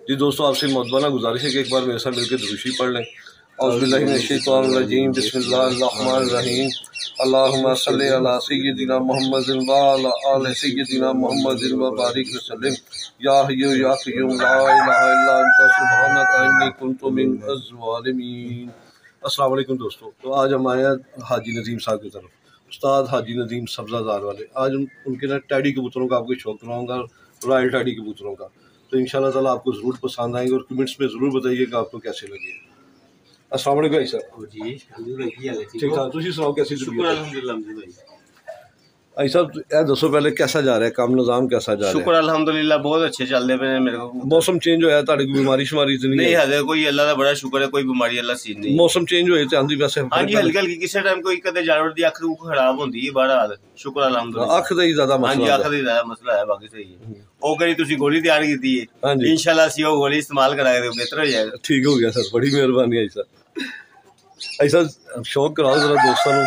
जी दोस्तों, आपसे मुतबाना गुजारिश है कि एक बार मेरे साथ मिलकर दुरूशी पढ़ लें। औज़ुबिल्लाहिमिनश्शैतानिर्रजीम, बिस्मिल्लाहिर्रहमानिर्रहीम, अल्लाहुम्मा सल्लि अला सय्यिदिना मुहम्मदिन व अला आलि सय्यिदिना मुहम्मदिन व बारिक वसल्लिम। या हय्यु या क़य्यूम ला इलाहा इल्ला अंता सुब्हानका इन्नी कुन्तु मिनज़ ज़ालिमीन। अस्सलाम वालेकुम दोस्तों। तो आज हम आए हैं हाजी नज़ीम साहब की तरफ, उस्ताद हाजी नज़ीम सब्ज़ादार वाले। आज उनके ना टैडी कबूतरों का आपको शौक कराऊँगा, रॉयल टैडी कबूतरों का। तो इंशाल्लाह ताला आपको ज़रूर पसंद आएंगे और कमेंट्स में ज़रूर बताइएगा आपको कैसे लगे। अस्सलाम वालेकुम भाई साहब। जी ठीक ठाक, तुम सुनाओ कैसी शुक्र अल्हम्दुलिल्लाह भाई। भाई साहब यह दसो पहले कैसा जा रहा है काम, निज़ाम कैसा जा रहा शुक्र अल्हम्दुलिल्लाह बहुत अच्छे चलते पे मेरे को। मौसम चेंज होया, ताड़ी कोई बीमारी शुमारी तो नहीं है कोई, अल्लाह का बड़ा शुक्र है, कोई बीमारी अल्लाह सी नहीं। मौसम चेंज होए ते आंदी वैसे हां जी, हल्की हल्की किसी टाइम कोई कदे जानवर दी अख खराब होंदी है, बहरहाल शुक्र अल्हम्दुलिल्लाह। अख दा ही ज्यादा मसला। हां जी, अख दा ज्यादा मसला है, बाकी सही है। ओ करी तुसी गोली तैयार कीती है, इंशाल्लाह सी ओ गोली इस्तेमाल कराए तो बेहतर हो जाएगा। ठीक हो गया सर, बड़ी मेहरबानी है सर। ऐसा शौक कराओ जरा दोस्तों को।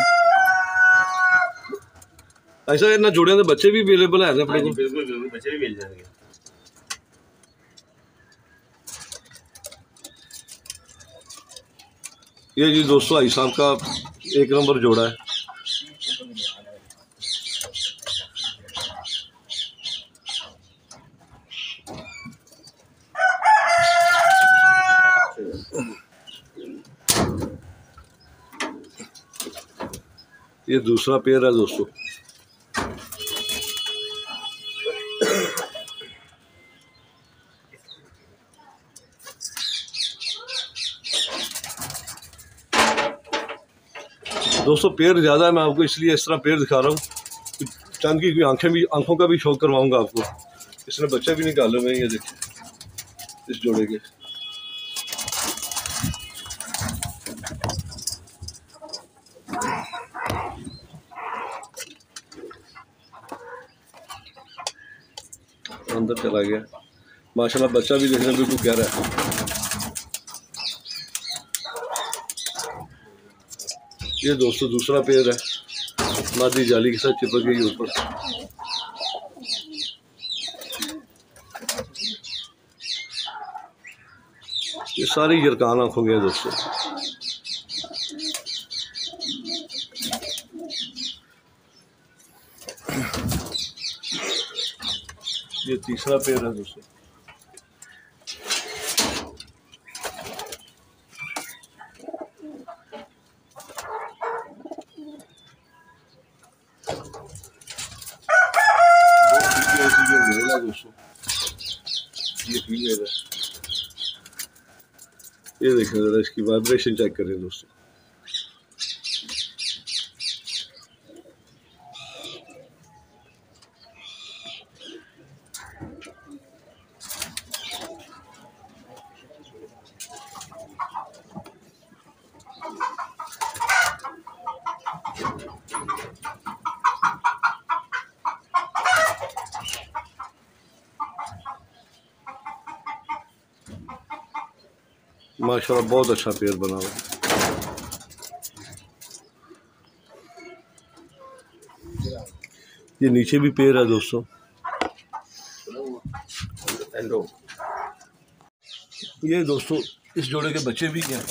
ऐसा इन्ना जोड़ियां दे बच्चे भी अवेलेबल है अपने को? बिल्कुल बिल्कुल, बच्चे भी मिल जाएंगे। ये जी दोस्तों भाई साहब का एक नंबर जोड़ा है। ये दूसरा पेयर है दोस्तों। दोस्तों पेयर ज़्यादा है, मैं आपको इसलिए इस तरह पेयर दिखा रहा हूँ, चंद की आंखों का भी शौक करवाऊंगा आपको। इसने बच्चा भी निकाले हुए, ये देखिए इस जोड़े के। अंदर चला गया माशाल्लाह, बच्चा भी देखने बिल्कुल कह रहा है। ये दोस्तों दूसरा पेड़ है, मादी जाली के साथ चिपक गई ऊपर। ये सारी यरकान आंखों के दोस्तों। ये तीसरा पेड़ है दोस्तों। दोस्तों ये फीमेल है, ये देखें जरा, इसकी वाइब्रेशन चेक करें दोस्तों। माशाल्लाह बहुत अच्छा पेड़ बना हुआ है। ये नीचे भी पेड़ है दोस्तों। ये दोस्तों इस जोड़े के बच्चे भी हैं।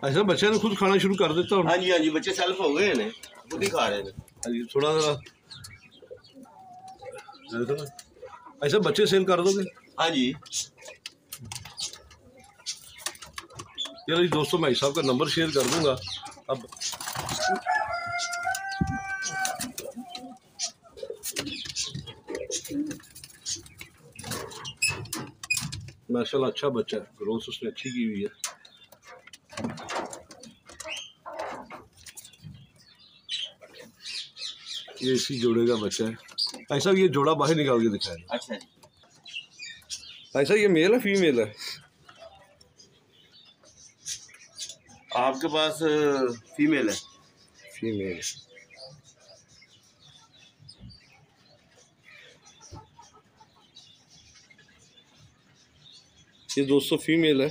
ऐसा बच्चे ने खुद खाना शुरू कर देता। हाँ जी हाँ जी, बच्चे सेल्फ हो गए हैं, खुद ही खा रहे हैं। हाँ जी, थोड़ा जरा ऐसा बच्चे सेल कर दोगे? हाँ जी। चलो दोस्तों, मैं साहब का नंबर शेयर कर दूंगा। अब माशाल्लाह अच्छा बच्चा है, ग्रोथ उसने अच्छी की हुई है। ये इसी जोड़े का बच्चा है। ऐसा ये जोड़ा बाहर निकाल के दिखाया। अच्छा जी। ऐसा ये मेल है फीमेल है? आपके पास फीमेल है? फीमेल। ये दोस्तों फीमेल है।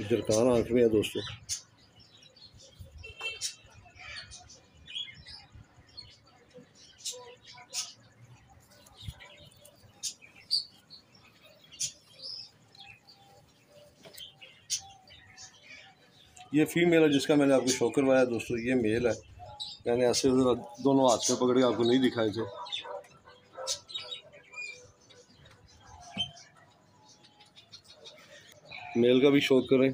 जरकान आंख में है दोस्तों। ये फीमेल है जिसका मैंने आपको शो करवाया दोस्तों। ये मेल है। मैंने ऐसे दोनों हाथ में पकड़ के आपको नहीं दिखाए थे। मेल का भी शो करें।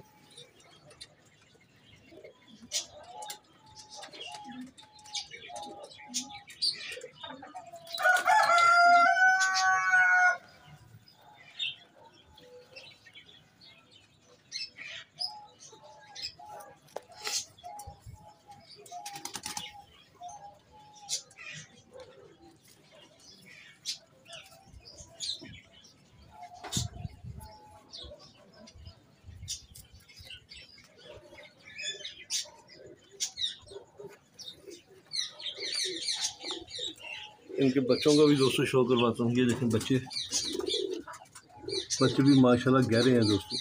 इनके बच्चों का भी दोस्तों शो करवाता हूँ। ये देखें बच्चे भी माशाल्लाह गहरे हैं दोस्तों।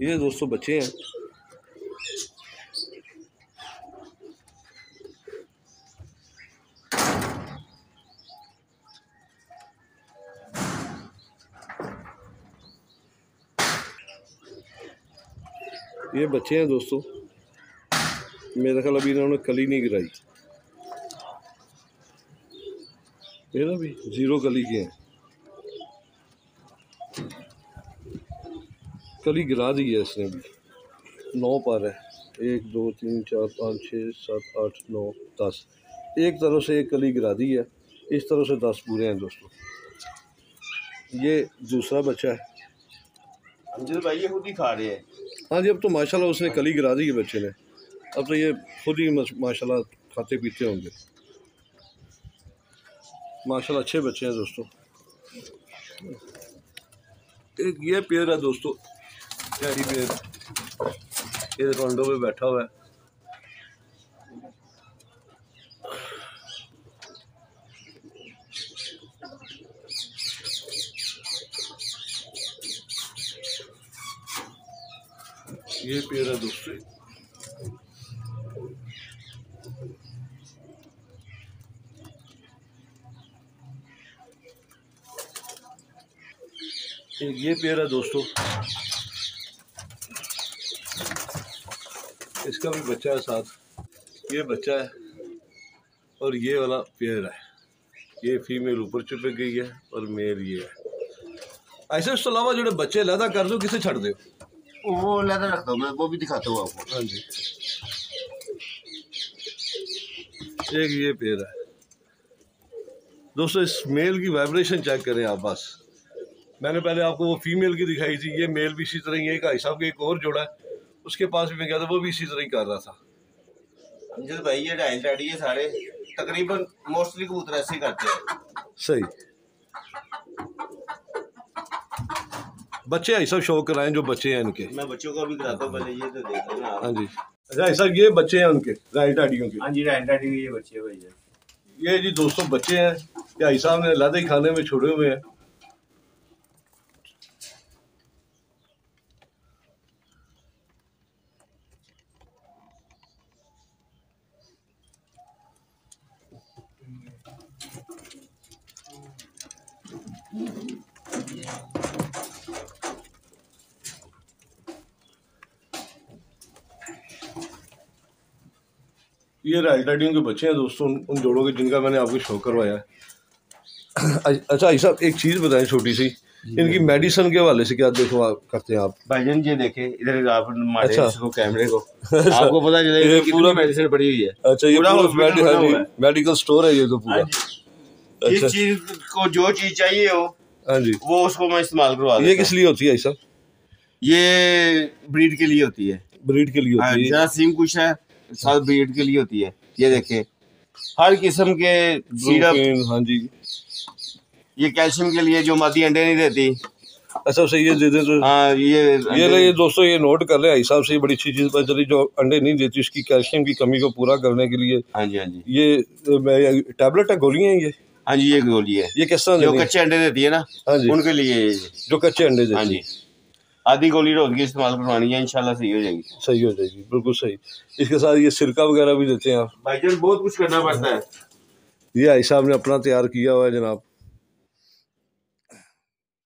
ये दोस्तों बच्चे हैं। ये बच्चे हैं दोस्तों। मेरा ख्याल अभी इन्होंने कली नहीं गिराई। ये ना भी 0 कली के हैं। कली गिरा दी है इसने भी। 9 पर है। 1 2 3 4 5 6 7 8 9 10। एक तरफ से एक कली गिरा दी है। इस तरफ से 10 पूरे हैं दोस्तों। ये दूसरा बच्चा है। अमजद भाई ये खुद ही खा रहे हैं। हाँ जी, अब तो माशाल्लाह उसने कली गिरा दी है बच्चे ने। अब तो ये खुद ही माशाल्लाह खाते पीते होंगे। माशाल्लाह अच्छे बच्चे हैं दोस्तों। एक ये पेड़ है दोस्तों, टेडी पेड़। ये रोंडो पे बैठा हुआ है। ये पेड़ है दोस्तों। एक ये पेड़ है दोस्तों। इसका भी बच्चा है साथ। ये बच्चा है और ये वाला पेड़ है। ये फीमेल ऊपर चिपक गई है और मेल ये है। ऐसे इसके अलावा जो बच्चे लैदा कर दो, किसे छड़ दो? वो लैदा रखता हूँ मैं, वो भी दिखाता हूँ आपको। हाँ जी, एक ये पेड़ है दोस्तों। इस मेल की वाइब्रेशन चेक करें आप बस। मैंने पहले आपको वो फीमेल की दिखाई थी। ये मेल भी इसी तरह ही है। भाई साहब के एक और जोड़ा है, उसके पास भी मैं गया था, वो भी इसी तरह ही कर रहा था। अमजद भाई ये 2.5 है सारे, तकरीबन मोस्टली कबूतर ऐसे ही करते हैं। सही। बच्चे ऐसा शो कराएं जो बच्चे हैं इनके। मैं बच्चों को भी कराता हूँ, पहले ये तो देख लेना। हाँ जी, ऐसा ये बच्चे हैं उनके राइट आडियों के। हाँ जी, राइट ये बच्चे भाई। ये जी दोस्तों बच्चे हैं। भाई साहब ने लादे खाने में छोड़े हुए हैं। ये राइटाडियों के बच्चे हैं दोस्तों, उन जोड़ों के जिनका मैंने आपको शो करवाया है। अच्छा भाई साहब एक चीज़ बताएं छोटी सी, इनकी मेडिसिन के हवाले से क्या देखो आप करते हैं आप? भाईजान ये देखे इधर आप अच्छा इसको कैमरे को आपको पता चलेगा कि पूरा मेडिसिन पड़ी हुई है। अच्छा, ये पूरा मेडिकल स्टोर है ये तो पूरा। जिस चीज को जो चीज चाहिए हो हाँ जी, वो उसको मैं इस्तेमाल करवा देता ये किस लिए होती है ऐसा? ये ब्रीड के लिए होती है, ब्रीड के लिए होती है। जरासीम कुछ है साथ ब्रीड के लिए होती है। ये देखें हर किस्म के सिरप, हाँ जी, ये कैल्शियम के लिए, जो मादी अंडे नहीं देती। अच्छा सही है, दे दे तो। हाँ ये दोस्तों ये नोट कर रहे हैं हिसाब से, ये बड़ी अच्छी चीज पता चली, जो अंडे नहीं देती उसकी कैल्शियम की कमी को पूरा करने के लिए। हाँ जी, हाँ जी, ये टैबलेट है, गोलियां हैं ये? हाँ जी, ये गोली है। ये किस तरह जो कच्चे अंडे देती है ना, हाँ जी, उनके लिए जो कच्चे अंडे देती है। हाँ जी, आधी गोली रोज की इस्तेमाल करवानी है, इंशाल्लाह सही हो जाएगी। सही हो जाएगी, बिल्कुल सही। इसके साथ ये सिरका वगैरह भी देते हैं आप? भाईजान बहुत कुछ करना पड़ता है। ये भाई साहब ने अपना तैयार किया हुआ है जनाब।